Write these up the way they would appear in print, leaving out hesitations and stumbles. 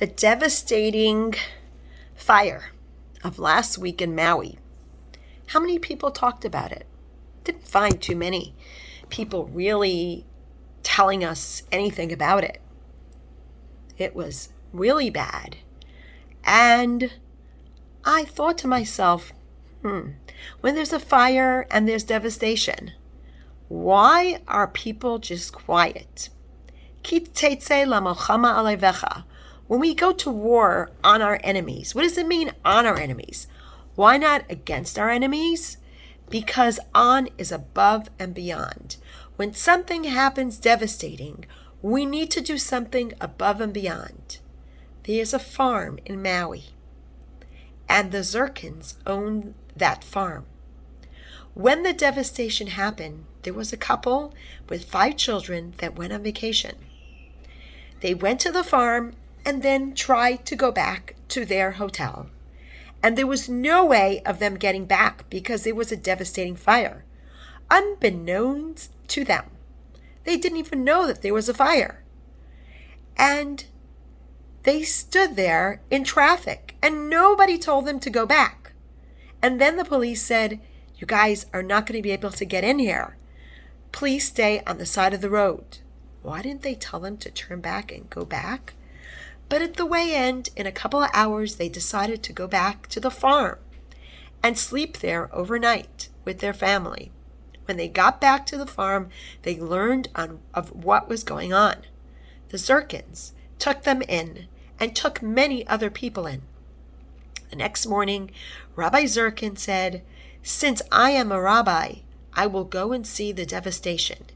The devastating fire of last week in Maui. How many people talked about it? Didn't find too many people really telling us anything about it. It was really bad. And I thought to myself, when there's a fire and there's devastation, why are people just quiet? When we go to war on our enemies, what does it mean on our enemies? Why not against our enemies? Because on is above and beyond. When something happens devastating, we need to do something above and beyond. There's a farm in Maui, and the Zirkins own that farm. When the devastation happened, there was a couple with 5 children that went on vacation. They went to the farm and then tried to go back to their hotel. And there was no way of them getting back because it was a devastating fire. Unbeknownst to them, they didn't even know that there was a fire. And they stood there in traffic and nobody told them to go back. And then the police said, "You guys are not going to be able to get in here. Please stay on the side of the road." Why didn't they tell them to turn back and go back? But at the way end, in a couple of hours, they decided to go back to the farm and sleep there overnight with their family. When they got back to the farm, they learned of what was going on. The Zirkins took them in and took many other people in. The next morning, Rabbi Zirkin said, "Since I am a rabbi, I will go and see the devastation.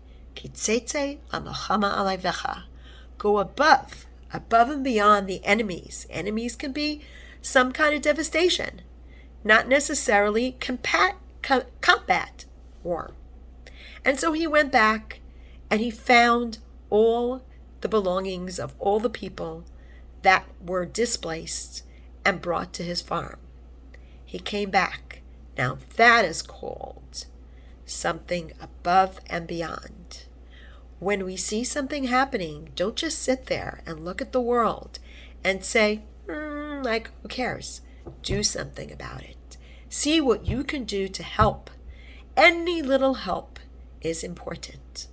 Go above and beyond the enemies. Enemies can be some kind of devastation, not necessarily combat war." And so he went back and he found all the belongings of all the people that were displaced and brought to his farm. He came back. Now that is called something above and beyond. When we see something happening, don't just sit there and look at the world and say, like, who cares? Do something about it. See what you can do to help. Any little help is important.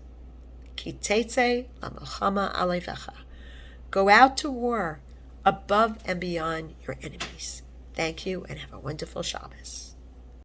Go out to war above and beyond your enemies. Thank you and have a wonderful Shabbos.